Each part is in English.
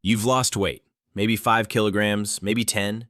You've lost weight, maybe 5 kilograms, maybe 10.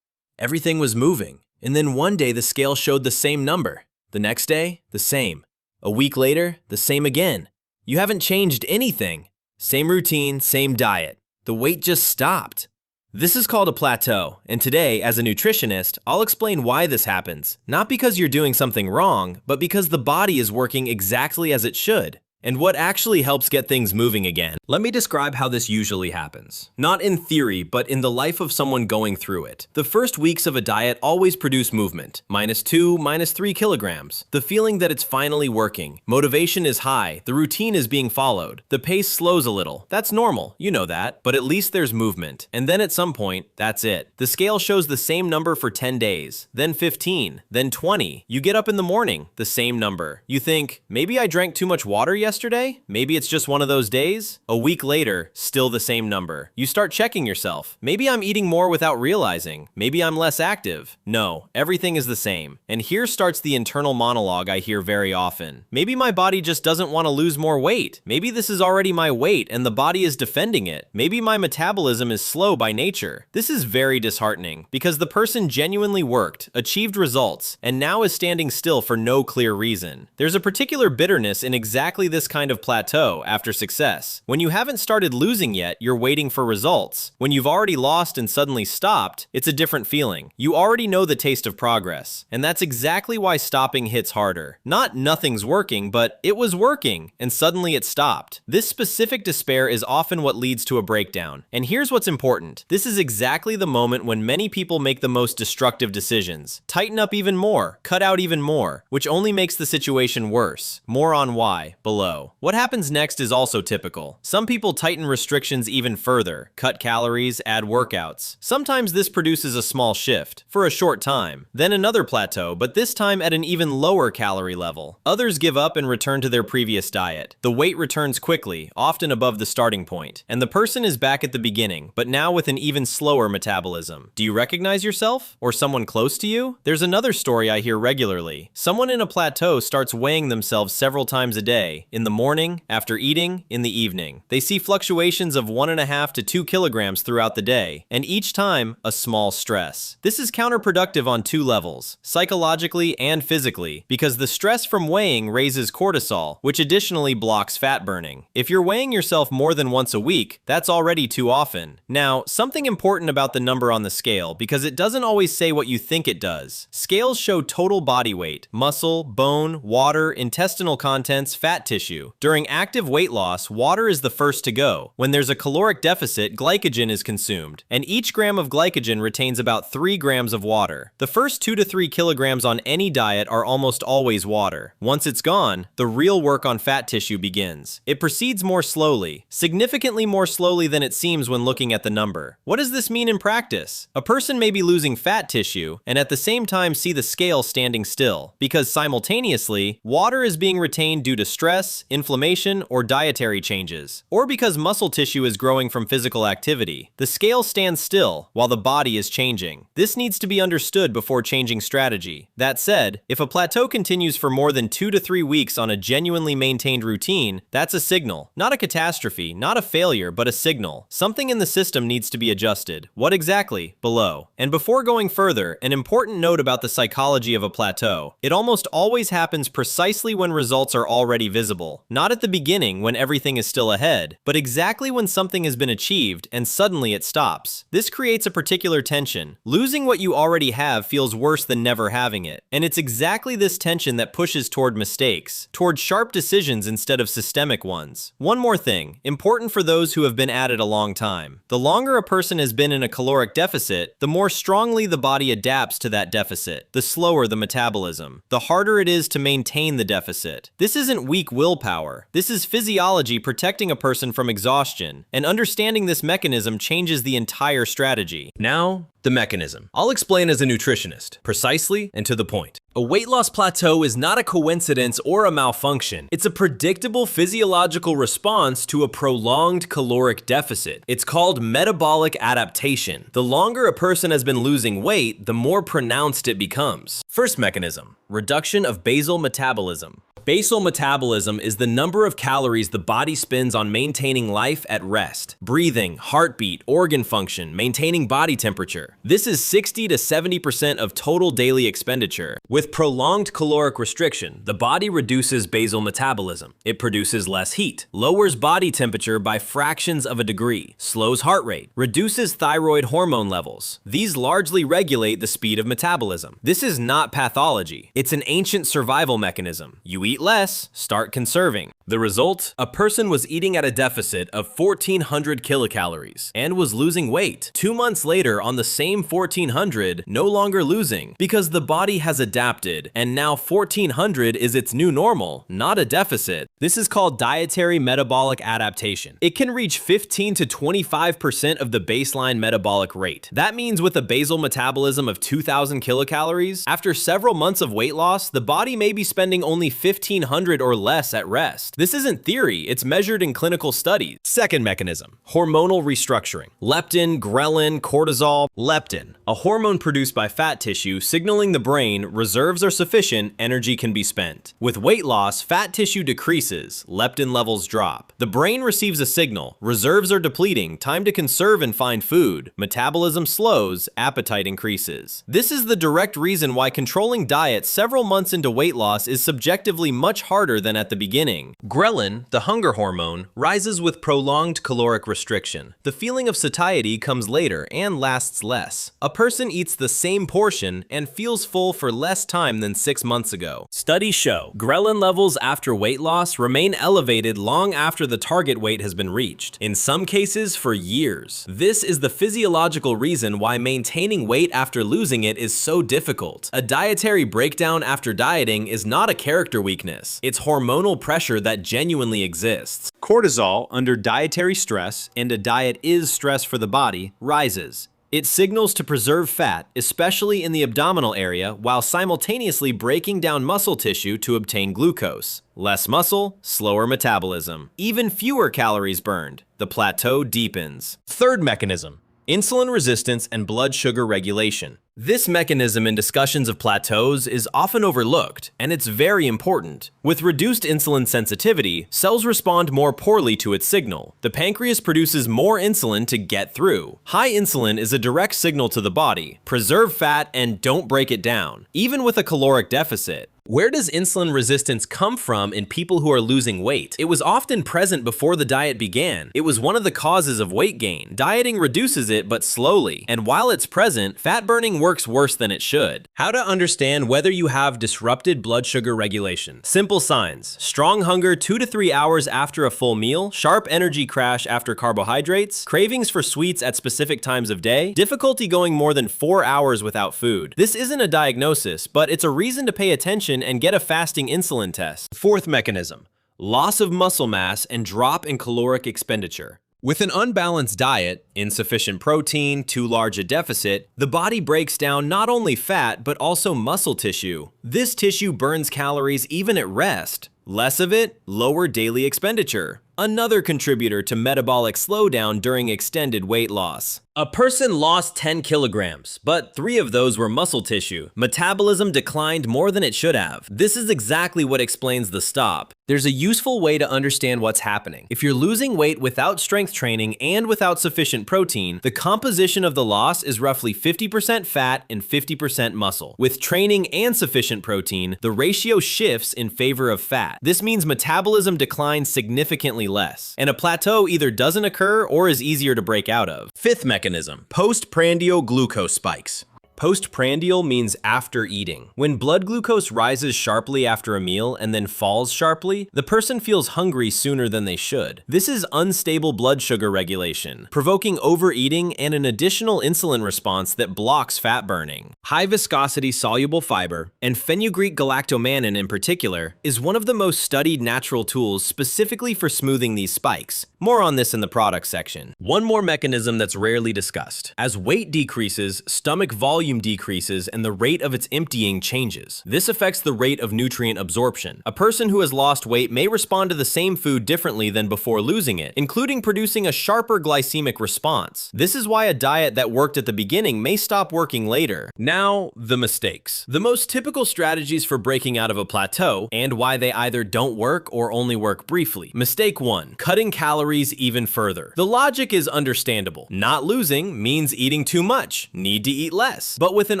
Everything was moving, and then one day the scale showed the same number. The next day, the same. A week later, the same again. You haven't changed anything. Same routine, same diet. The weight just stopped. This is called a plateau, and today, as a nutritionist, I'll explain why this happens. Not because you're doing something wrong, but because the body is working exactly as it should. And what actually helps get things moving again. Let me describe how this usually happens. Not in theory, but in the life of someone going through it. The first weeks of a diet always produce movement. -2, -3 kilograms. The feeling that it's finally working. Motivation is high. The routine is being followed. The pace slows a little. That's normal. You know that. But at least there's movement. And then at some point, that's it. The scale shows the same number for 10 days. Then 15. Then 20. You get up in the morning. The same number. You think, maybe I drank too much water yesterday? Maybe it's just one of those days? A week later, still the same number. You start checking yourself. Maybe I'm eating more without realizing. Maybe I'm less active. No, everything is the same. And here starts the internal monologue I hear very often. Maybe my body just doesn't want to lose more weight. Maybe this is already my weight and the body is defending it. Maybe my metabolism is slow by nature. This is very disheartening because the person genuinely worked, achieved results, and now is standing still for no clear reason. There's a particular bitterness in exactly this kind of plateau after success. When you haven't started losing yet, you're waiting for results. When you've already lost and suddenly stopped, it's a different feeling. You already know the taste of progress. And that's exactly why stopping hits harder. Not nothing's working, but it was working, and suddenly it stopped. This specific despair is often what leads to a breakdown. And here's what's important. This is exactly the moment when many people make the most destructive decisions. Tighten up even more, cut out even more, which only makes the situation worse. More on why below. What happens next is also typical. Some people tighten restrictions even further, cut calories, add workouts. Sometimes this produces a small shift, for a short time. Then another plateau, but this time at an even lower calorie level. Others give up and return to their previous diet. The weight returns quickly, often above the starting point. And the person is back at the beginning, but now with an even slower metabolism. Do you recognize yourself? Or someone close to you? There's another story I hear regularly. Someone in a plateau starts weighing themselves several times a day. In the morning, after eating, in the evening. They see fluctuations of 1.5 to 2 kilograms throughout the day, and each time, a small stress. This is counterproductive on two levels, psychologically and physically, because the stress from weighing raises cortisol, which additionally blocks fat burning. If you're weighing yourself more than once a week, that's already too often. Now, something important about the number on the scale, because it doesn't always say what you think it does. Scales show total body weight, muscle, bone, water, intestinal contents, fat tissue. During active weight loss, water is the first to go. When there's a caloric deficit, glycogen is consumed, and each gram of glycogen retains about 3 grams of water. The first 2 to 3 kilograms on any diet are almost always water. Once it's gone, the real work on fat tissue begins. It proceeds more slowly, significantly more slowly than it seems when looking at the number. What does this mean in practice? A person may be losing fat tissue and at the same time see the scale standing still, because simultaneously, water is being retained due to stress, inflammation, or dietary changes, or because muscle tissue is growing from physical activity. The scale stands still while the body is changing. This needs to be understood before changing strategy. That said, if a plateau continues for more than 2 to 3 weeks on a genuinely maintained routine, that's a signal. Not a catastrophe, not a failure, but a signal. Something in the system needs to be adjusted. What exactly? Below. And before going further, an important note about the psychology of a plateau. It almost always happens precisely when results are already visible. Not at the beginning when everything is still ahead, but exactly when something has been achieved and suddenly it stops. This creates a particular tension. Losing what you already have feels worse than never having it. And it's exactly this tension that pushes toward mistakes, toward sharp decisions instead of systemic ones. One more thing, important for those who have been at it a long time. The longer a person has been in a caloric deficit, the more strongly the body adapts to that deficit, the slower the metabolism, the harder it is to maintain the deficit. This isn't weak willpower. This is physiology protecting a person from exhaustion, and understanding this mechanism changes the entire strategy. Now, the mechanism. I'll explain as a nutritionist, precisely and to the point. A weight loss plateau is not a coincidence or a malfunction. It's a predictable physiological response to a prolonged caloric deficit. It's called metabolic adaptation. The longer a person has been losing weight, the more pronounced it becomes. First mechanism, reduction of basal metabolism. Basal metabolism is the number of calories the body spends on maintaining life at rest, breathing, heartbeat, organ function, maintaining body temperature. This is 60 to 70% of total daily expenditure. With prolonged caloric restriction, the body reduces basal metabolism. It produces less heat, lowers body temperature by fractions of a degree, slows heart rate, reduces thyroid hormone levels. These largely regulate the speed of metabolism. This is not pathology. It's an ancient survival mechanism. You eat less, start conserving. The result? A person was eating at a deficit of 1,400 kilocalories and was losing weight. 2 months later, on the same 1,400, no longer losing, because the body has adapted, and now 1,400 is its new normal, not a deficit. This is called dietary metabolic adaptation. It can reach 15 to 25% of the baseline metabolic rate. That means with a basal metabolism of 2,000 kilocalories, after several months of weight loss, the body may be spending only 1,500 or less at rest. This isn't theory, it's measured in clinical studies. Second mechanism, hormonal restructuring. Leptin, ghrelin, cortisol. Leptin, a hormone produced by fat tissue signaling the brain reserves are sufficient, energy can be spent. With weight loss, fat tissue decreases, leptin levels drop. The brain receives a signal, reserves are depleting, time to conserve and find food. Metabolism slows, appetite increases. This is the direct reason why controlling diet several months into weight loss is subjectively much harder than at the beginning. Ghrelin, the hunger hormone, rises with prolonged caloric restriction. The feeling of satiety comes later and lasts less. A person eats the same portion and feels full for less time than 6 months ago. Studies show ghrelin levels after weight loss remain elevated long after the target weight has been reached, in some cases for years. This is the physiological reason why maintaining weight after losing it is so difficult. A dietary breakdown after dieting is not a character weakness. It's hormonal pressure that genuinely exists. Cortisol, under dietary stress, and a diet is stress for the body, rises. It signals to preserve fat, especially in the abdominal area, while simultaneously breaking down muscle tissue to obtain glucose. Less muscle, slower metabolism. Even fewer calories burned. The plateau deepens. Third mechanism, insulin resistance and blood sugar regulation. This mechanism in discussions of plateaus is often overlooked, and it's very important. With reduced insulin sensitivity, cells respond more poorly to its signal. The pancreas produces more insulin to get through. High insulin is a direct signal to the body: preserve fat and don't break it down, even with a caloric deficit. Where does insulin resistance come from in people who are losing weight? It was often present before the diet began. It was one of the causes of weight gain. Dieting reduces it, but slowly. And while it's present, fat burning works worse than it should. How to understand whether you have disrupted blood sugar regulation. Simple signs: strong hunger 2 to 3 hours after a full meal, sharp energy crash after carbohydrates, cravings for sweets at specific times of day, difficulty going more than 4 hours without food. This isn't a diagnosis, but it's a reason to pay attention and get a fasting insulin test. Fourth mechanism, loss of muscle mass and drop in caloric expenditure. With an unbalanced diet, insufficient protein, too large a deficit, the body breaks down not only fat but also muscle tissue. This tissue burns calories even at rest. Less of it, lower daily expenditure. Another contributor to metabolic slowdown during extended weight loss. A person lost 10 kilograms, but 3 of those were muscle tissue. Metabolism declined more than it should have. This is exactly what explains the stop. There's a useful way to understand what's happening. If you're losing weight without strength training and without sufficient protein, the composition of the loss is roughly 50% fat and 50% muscle. With training and sufficient protein, the ratio shifts in favor of fat. This means metabolism declines significantly less, and a plateau either doesn't occur or is easier to break out of. Fifth mechanism, postprandial glucose spikes. Postprandial means after eating. When blood glucose rises sharply after a meal and then falls sharply, the person feels hungry sooner than they should. This is unstable blood sugar regulation, provoking overeating and an additional insulin response that blocks fat burning. High viscosity soluble fiber, and fenugreek galactomannan in particular, is one of the most studied natural tools specifically for smoothing these spikes. More on this in the product section. One more mechanism that's rarely discussed. As weight decreases, stomach volume volume decreases and the rate of its emptying changes. This affects the rate of nutrient absorption. A person who has lost weight may respond to the same food differently than before losing it, including producing a sharper glycemic response. This is why a diet that worked at the beginning may stop working later. Now, the mistakes. The most typical strategies for breaking out of a plateau, and why they either don't work or only work briefly. Mistake 1. Cutting calories even further. The logic is understandable. Not losing means eating too much. Need to eat less. But with an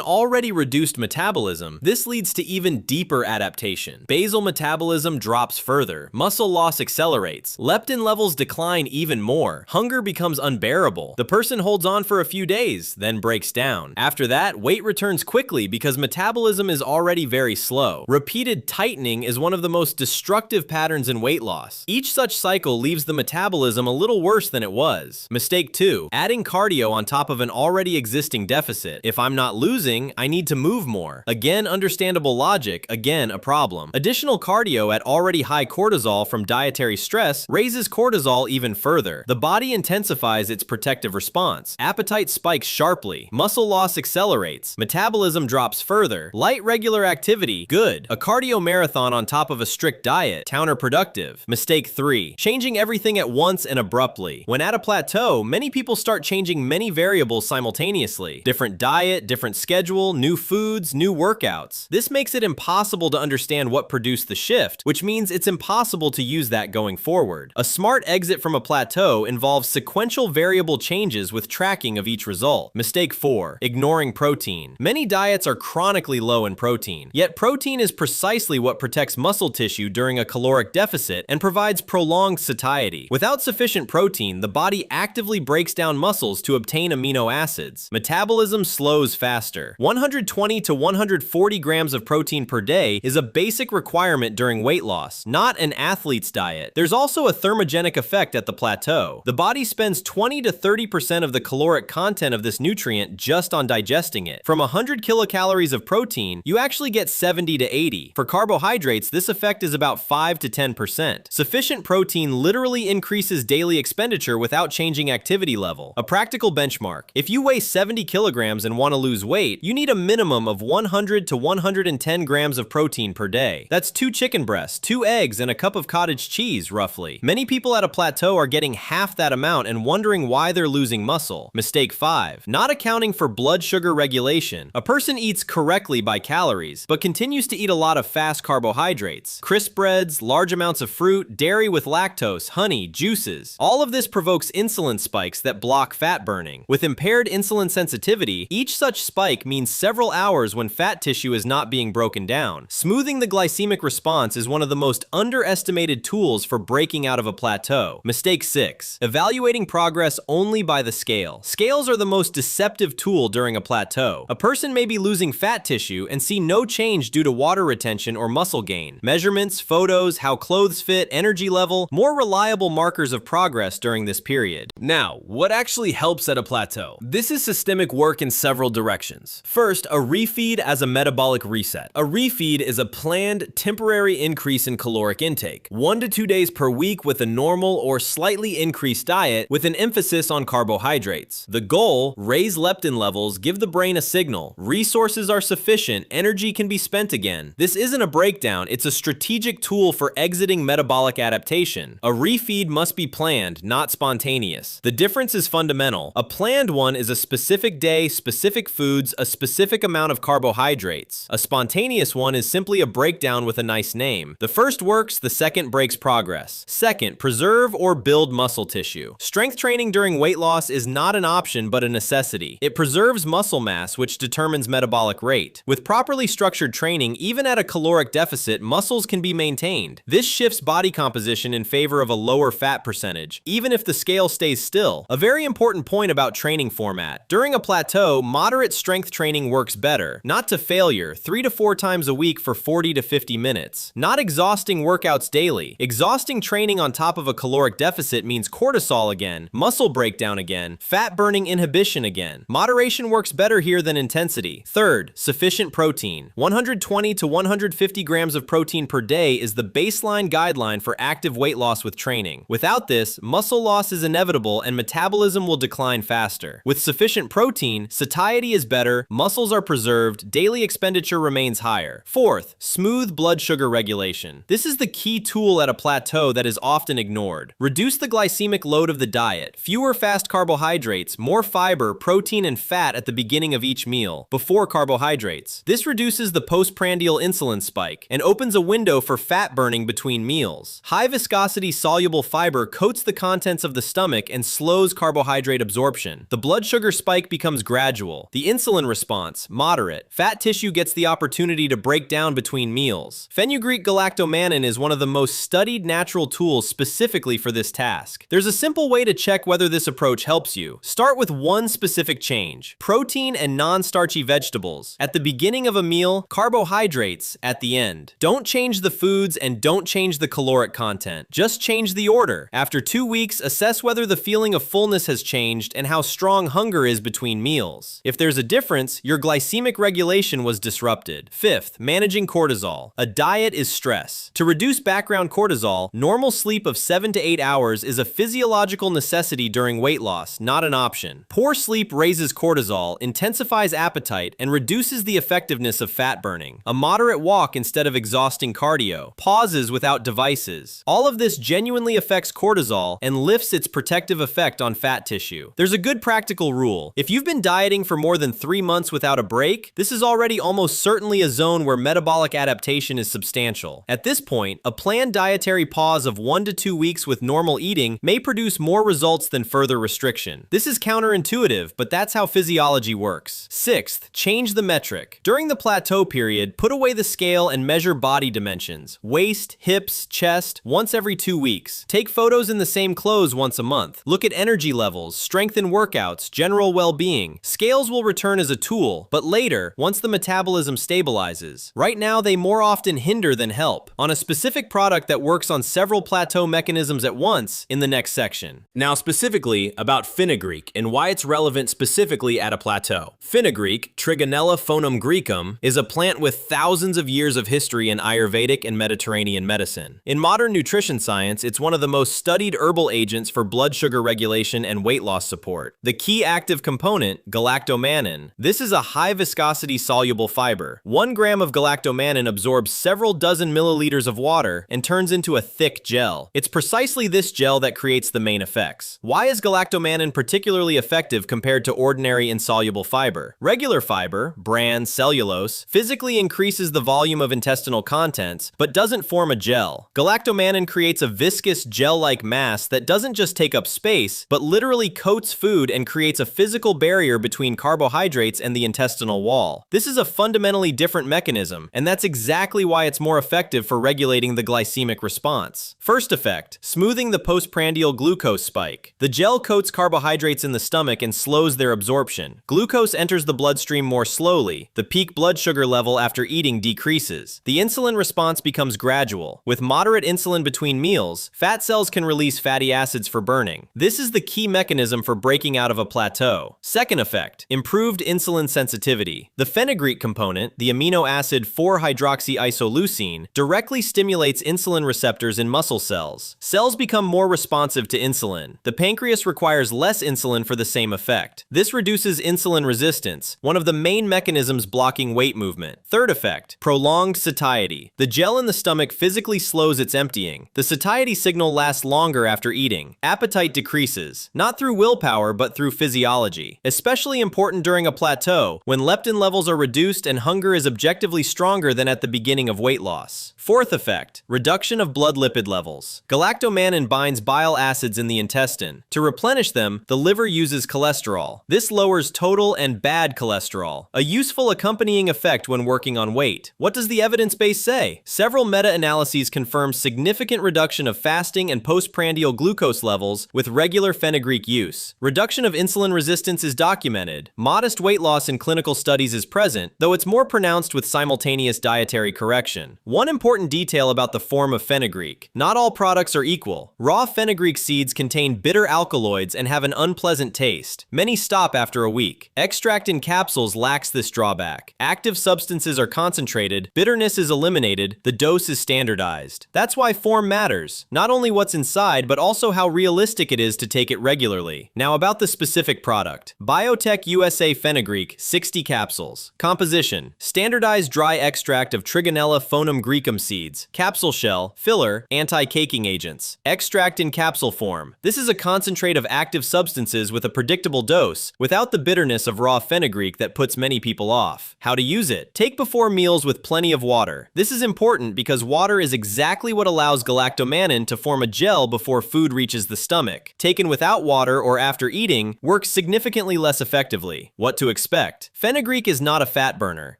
already reduced metabolism, this leads to even deeper adaptation. Basal metabolism drops further. Muscle loss accelerates. Leptin levels decline even more. Hunger becomes unbearable. The person holds on for a few days, then breaks down. After that, weight returns quickly because metabolism is already very slow. Repeated tightening is one of the most destructive patterns in weight loss. Each such cycle leaves the metabolism a little worse than it was. Mistake 2. Adding cardio on top of an already existing deficit. If I'm not losing, I need to move more. Again, understandable logic, again, a problem. Additional cardio at already high cortisol from dietary stress raises cortisol even further. The body intensifies its protective response. Appetite spikes sharply. Muscle loss accelerates. Metabolism drops further. Light regular activity, good. A cardio marathon on top of a strict diet, counterproductive. Mistake 3. Changing everything at once and abruptly. When at a plateau, many people start changing many variables simultaneously. Different diet, different schedule, new foods, new workouts. This makes it impossible to understand what produced the shift, which means it's impossible to use that going forward. A smart exit from a plateau involves sequential variable changes with tracking of each result. Mistake 4. Ignoring protein. Many diets are chronically low in protein, yet protein is precisely what protects muscle tissue during a caloric deficit and provides prolonged satiety. Without sufficient protein, the body actively breaks down muscles to obtain amino acids. Metabolism slows faster. 120 to 140 grams of protein per day is a basic requirement during weight loss, not an athlete's diet. There's also a thermogenic effect at the plateau. The body spends 20 to 30% of the caloric content of this nutrient just on digesting it. From 100 kilocalories of protein, you actually get 70 to 80. For carbohydrates, this effect is about 5 to 10%. Sufficient protein literally increases daily expenditure without changing activity level. A practical benchmark: if you weigh 70 kilograms and want to lose weight, you need a minimum of 100 to 110 grams of protein per day. That's 2 chicken breasts, 2 eggs, and a cup of cottage cheese, roughly. Many people at a plateau are getting half that amount and wondering why they're losing muscle. Mistake 5. Not accounting for blood sugar regulation. A person eats correctly by calories, but continues to eat a lot of fast carbohydrates. Crisp breads, large amounts of fruit, dairy with lactose, honey, juices. All of this provokes insulin spikes that block fat burning. With impaired insulin sensitivity, each such spike means several hours when fat tissue is not being broken down. Smoothing the glycemic response is one of the most underestimated tools for breaking out of a plateau. Mistake 6. Evaluating progress only by the scale. Scales are the most deceptive tool during a plateau. A person may be losing fat tissue and see no change due to water retention or muscle gain. Measurements, photos, how clothes fit, energy level, more reliable markers of progress during this period. Now, what actually helps at a plateau? This is systemic work in several directions. First, a refeed as a metabolic reset. A refeed is a planned, temporary increase in caloric intake, 1 to 2 days per week with a normal or slightly increased diet with an emphasis on carbohydrates. The goal: raise leptin levels, give the brain a signal. Resources are sufficient, energy can be spent again. This isn't a breakdown, it's a strategic tool for exiting metabolic adaptation. A refeed must be planned, not spontaneous. The difference is fundamental. A planned one is a specific day, specific foods, a specific amount of carbohydrates. A spontaneous one is simply a breakdown with a nice name. The first works, the second breaks progress. Second, preserve or build muscle tissue. Strength training during weight loss is not an option but a necessity. It preserves muscle mass, which determines metabolic rate. With properly structured training, even at a caloric deficit, muscles can be maintained. This shifts body composition in favor of a lower fat percentage, even if the scale stays still. A very important point about training format. During a plateau, moderate strength training works better. Not to failure, 3 to 4 times a week for 40 to 50 minutes. Not exhausting workouts daily. Exhausting training on top of a caloric deficit means cortisol again, muscle breakdown again, fat burning inhibition again. Moderation works better here than intensity. Third, sufficient protein. 120 to 150 grams of protein per day is the baseline guideline for active weight loss with training. Without this, muscle loss is inevitable and metabolism will decline faster. With sufficient protein, satiety is is better, muscles are preserved, daily expenditure remains higher. Fourth, smooth blood sugar regulation. This is the key tool at a plateau that is often ignored. Reduce the glycemic load of the diet, fewer fast carbohydrates, more fiber, protein, and fat at the beginning of each meal, before carbohydrates. This reduces the postprandial insulin spike and opens a window for fat burning between meals. High viscosity soluble fiber coats the contents of the stomach and slows carbohydrate absorption. The blood sugar spike becomes gradual. The insulin response, moderate. Fat tissue gets the opportunity to break down between meals. Fenugreek galactomannan is one of the most studied natural tools specifically for this task. There's a simple way to check whether this approach helps you. Start with one specific change: protein and non-starchy vegetables at the beginning of a meal, carbohydrates at the end. Don't change the foods and don't change the caloric content. Just change the order. After 2 weeks, assess whether the feeling of fullness has changed and how strong hunger is between meals. If there's a difference, your glycemic regulation was disrupted. Fifth, managing cortisol. A diet is stress. To reduce background cortisol, normal sleep of 7 to 8 hours is a physiological necessity during weight loss, not an option. Poor sleep raises cortisol, intensifies appetite, and reduces the effectiveness of fat burning. A moderate walk instead of exhausting cardio. Pauses without devices. All of this genuinely affects cortisol and lifts its protective effect on fat tissue. There's a good practical rule. If you've been dieting for more than 3 months without a break, this is already almost certainly a zone where metabolic adaptation is substantial. At this point, a planned dietary pause of 1 to 2 weeks with normal eating may produce more results than further restriction. This is counterintuitive, but that's how physiology works. Sixth, change the metric. During the plateau period, put away the scale and measure body dimensions: waist, hips, chest, once every 2 weeks. Take photos in the same clothes once a month. Look at energy levels, strength in workouts, general well-being. Scales will return as a tool, but later, once the metabolism stabilizes. Right now, they more often hinder than help. On a specific product that works on several plateau mechanisms at once in the next section. Now specifically about fenugreek and why it's relevant specifically at a plateau. Fenugreek, Trigonella phonum graecum, is a plant with thousands of years of history in Ayurvedic and Mediterranean medicine. In modern nutrition science, it's one of the most studied herbal agents for blood sugar regulation and weight loss support. The key active component, galactomannan. This is a high viscosity soluble fiber. 1 gram of galactomannan absorbs several dozen milliliters of water and turns into a thick gel. It's precisely this gel that creates the main effects. Why is galactomannan particularly effective compared to ordinary insoluble fiber? Regular fiber, bran, cellulose, physically increases the volume of intestinal contents, but doesn't form a gel. Galactomannan creates a viscous gel-like mass that doesn't just take up space, but literally coats food and creates a physical barrier between carbohydrates and the intestinal wall. This is a fundamentally different mechanism, and that's exactly why it's more effective for regulating the glycemic response. First effect, smoothing the postprandial glucose spike. The gel coats carbohydrates in the stomach and slows their absorption. Glucose enters the bloodstream more slowly. The peak blood sugar level after eating decreases. The insulin response becomes gradual. With moderate insulin between meals, fat cells can release fatty acids for burning. This is the key mechanism for breaking out of a plateau. Second effect, improved insulin sensitivity. The fenugreek component, the amino acid 4-hydroxyisoleucine, directly stimulates insulin receptors in muscle cells. Cells become more responsive to insulin. The pancreas requires less insulin for the same effect. This reduces insulin resistance, one of the main mechanisms blocking weight movement. Third effect, prolonged satiety. The gel in the stomach physically slows its emptying. The satiety signal lasts longer after eating. Appetite decreases, not through willpower but through physiology. Especially important during a plateau, when leptin levels are reduced and hunger is objectively stronger than at the beginning of weight loss. Fourth effect, reduction of blood lipid levels. Galactomannan binds bile acids in the intestine. To replenish them, the liver uses cholesterol. This lowers total and bad cholesterol, a useful accompanying effect when working on weight. What does the evidence base say? Several meta-analyses confirm significant reduction of fasting and postprandial glucose levels with regular fenugreek use. Reduction of insulin resistance is documented. Modest weight loss in clinical studies is present, though it's more pronounced with simultaneous dietary correction. One important detail about the form of fenugreek: not all products are equal. Raw fenugreek seeds contain bitter alkaloids and have an unpleasant taste. Many stop after a week. Extract in capsules lacks this drawback. Active substances are concentrated, bitterness is eliminated, the dose is standardized. That's why form matters. Not only what's inside, but also how realistic it is to take it regularly. Now about the specific product. Biotech USA USA fenugreek, 60 capsules. Composition: standardized dry extract of Trigonella phonum graecum seeds, capsule shell, filler, anti-caking agents. Extract in capsule form. This is a concentrate of active substances with a predictable dose, without the bitterness of raw fenugreek that puts many people off. How to use it: take before meals with plenty of water. This is important because water is exactly what allows galactomannan to form a gel before food reaches the stomach. Taken without water or after eating works significantly less effectively. What to expect? Fenugreek is not a fat burner.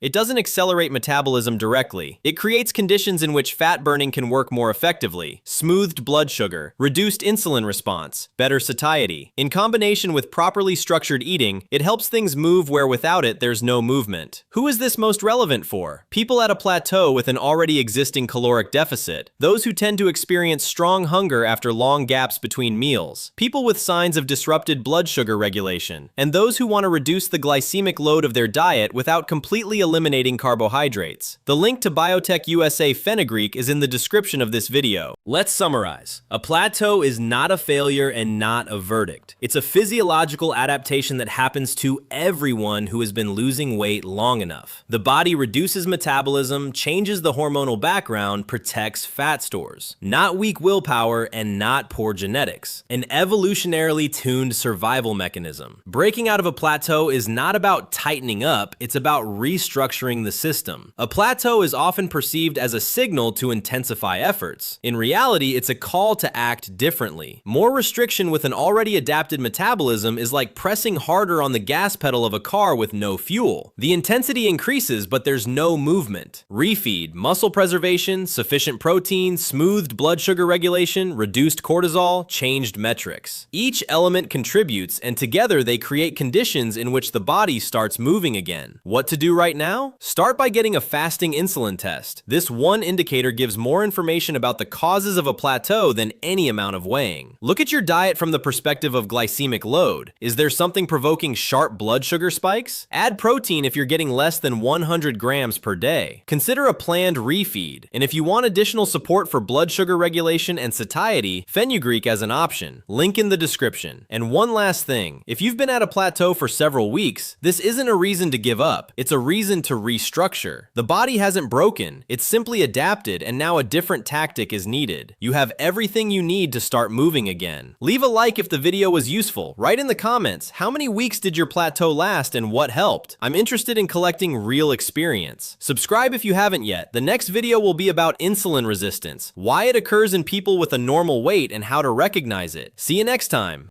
It doesn't accelerate metabolism directly. It creates conditions in which fat burning can work more effectively. Smoothed blood sugar, reduced insulin response, better satiety. In combination with properly structured eating, it helps things move where without it there's no movement. Who is this most relevant for? People at a plateau with an already existing caloric deficit. Those who tend to experience strong hunger after long gaps between meals. People with signs of disrupted blood sugar regulation. And those who want to reduce the glycemic load of their diet without completely eliminating carbohydrates. The link to Biotech USA fenugreek is in the description of this video. Let's summarize. A plateau is not a failure and not a verdict. It's a physiological adaptation that happens to everyone who has been losing weight long enough. The body reduces metabolism, changes the hormonal background, protects fat stores. Not weak willpower and not poor genetics. An evolutionarily tuned survival mechanism. Breaking out of a plateau is not about tightening up, it's about restructuring the system. A plateau is often perceived as a signal to intensify efforts. In reality, it's a call to act differently. More restriction with an already adapted metabolism is like pressing harder on the gas pedal of a car with no fuel. The intensity increases, but there's no movement. Refeed, muscle preservation, sufficient protein, smoothed blood sugar regulation, reduced cortisol, changed metrics. Each element contributes, and together they create conditions in which the body starts moving again. What to do right now? Start by getting a fasting insulin test. This one indicator gives more information about the causes of a plateau than any amount of weighing. Look at your diet from the perspective of glycemic load. Is there something provoking sharp blood sugar spikes? Add protein if you're getting less than 100 grams per day. Consider a planned refeed. And if you want additional support for blood sugar regulation and satiety, fenugreek as an option. Link in the description. And one last thing, if you've been at a plateau for several weeks, this isn't a reason to give up. It's a reason to restructure. The body hasn't broken. It's simply adapted, and now a different tactic is needed. You have everything you need to start moving again. Leave a like if the video was useful. Write in the comments, how many weeks did your plateau last and what helped? I'm interested in collecting real experience. Subscribe if you haven't yet. The next video will be about insulin resistance, why it occurs in people with a normal weight and how to recognize it. See you next time.